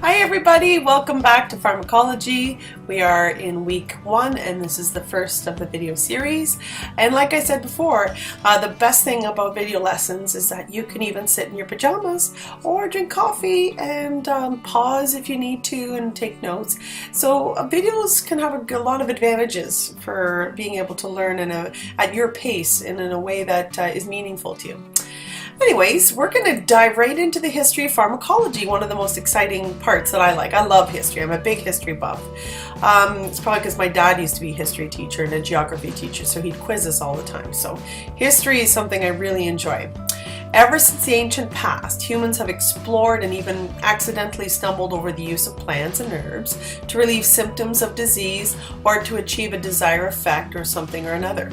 Hi everybody, welcome back to Pharmacology. We are in week 1 and this is the first of the video series. And like I said before, the best thing about video lessons is that you can even sit in your pajamas or drink coffee and pause if you need to and take notes. So videos can have a lot of advantages for being able to learn at your pace and in a way that is meaningful to you. Anyways, we're going to dive right into the history of pharmacology, one of the most exciting parts that I like. I love history. I'm a big history buff. It's probably because my dad used to be a history teacher and a geography teacher, so he'd quiz us all the time. So history is something I really enjoy. Ever since the ancient past, humans have explored and even accidentally stumbled over the use of plants and herbs to relieve symptoms of disease or to achieve a desired effect or something or another.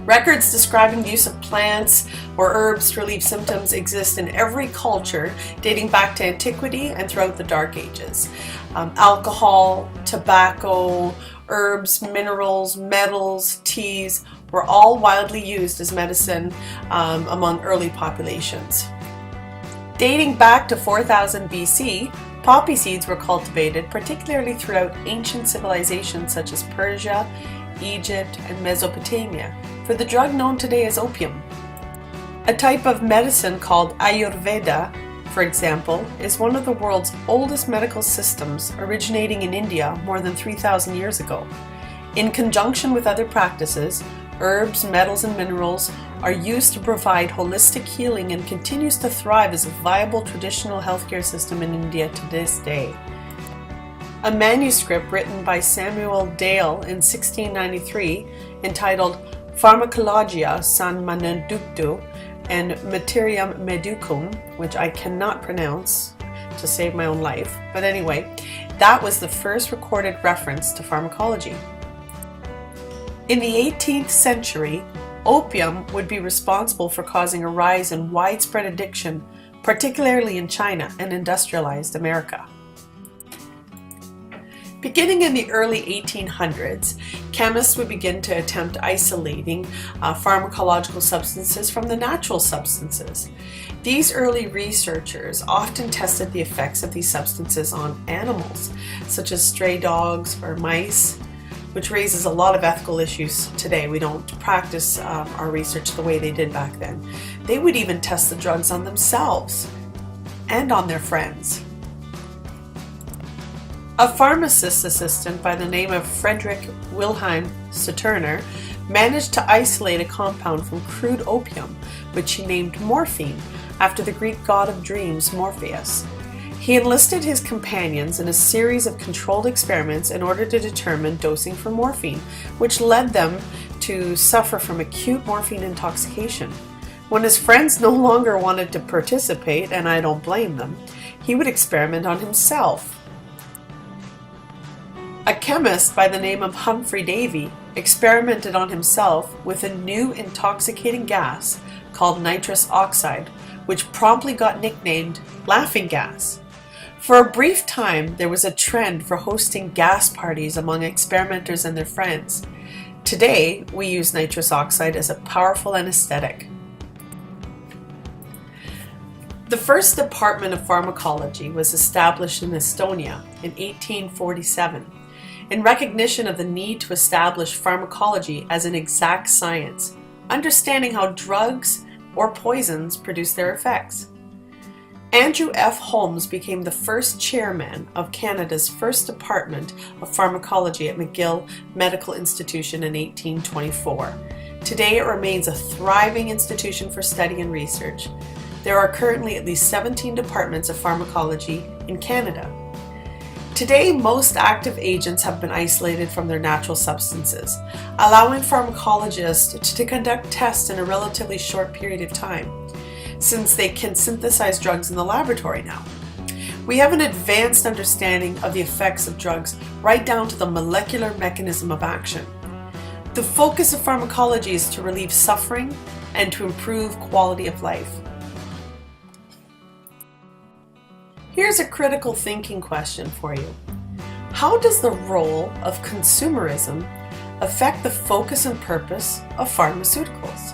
Records describing the use of plants or herbs to relieve symptoms exist in every culture dating back to antiquity and throughout the Dark Ages. Alcohol, tobacco, herbs, minerals, metals, teas were all widely used as medicine among early populations. Dating back to 4000 BC, poppy seeds were cultivated, particularly throughout ancient civilizations such as Persia, Egypt, and Mesopotamia, for the drug known today as opium. A type of medicine called Ayurveda, for example, is one of the world's oldest medical systems, originating in India more than 3,000 years ago. In conjunction with other practices, herbs, metals, and minerals are used to provide holistic healing and continues to thrive as a viable traditional healthcare system in India to this day. A manuscript written by Samuel Dale in 1693 entitled Pharmacologia San Maneductu and Materiam Medicum, which I cannot pronounce to save my own life, but anyway, that was the first recorded reference to pharmacology. In the 18th century, opium would be responsible for causing a rise in widespread addiction, particularly in China and industrialized America. Beginning in the early 1800s, chemists would begin to attempt isolating pharmacological substances from the natural substances. These early researchers often tested the effects of these substances on animals, such as stray dogs or mice, which raises a lot of ethical issues today. We don't practice our research the way they did back then. They would even test the drugs on themselves and on their friends. A pharmacist assistant by the name of Friedrich Wilhelm Suterner managed to isolate a compound from crude opium, which he named morphine, after the Greek god of dreams Morpheus. He enlisted his companions in a series of controlled experiments in order to determine dosing for morphine, which led them to suffer from acute morphine intoxication. When his friends no longer wanted to participate, and I don't blame them, he would experiment on himself. A chemist by the name of Humphrey Davy experimented on himself with a new intoxicating gas called nitrous oxide, which promptly got nicknamed laughing gas. For a brief time, there was a trend for hosting gas parties among experimenters and their friends. Today, we use nitrous oxide as a powerful anesthetic. The first department of pharmacology was established in Estonia in 1847. In recognition of the need to establish pharmacology as an exact science, understanding how drugs or poisons produce their effects. Andrew F. Holmes became the first chairman of Canada's first department of pharmacology at McGill Medical Institution in 1824. Today it remains a thriving institution for study and research. There are currently at least 17 departments of pharmacology in Canada. Today, most active agents have been isolated from their natural substances, allowing pharmacologists to conduct tests in a relatively short period of time, since they can synthesize drugs in the laboratory now. We have an advanced understanding of the effects of drugs right down to the molecular mechanism of action. The focus of pharmacology is to relieve suffering and to improve quality of life. Here's a critical thinking question for you. How does the role of consumerism affect the focus and purpose of pharmaceuticals?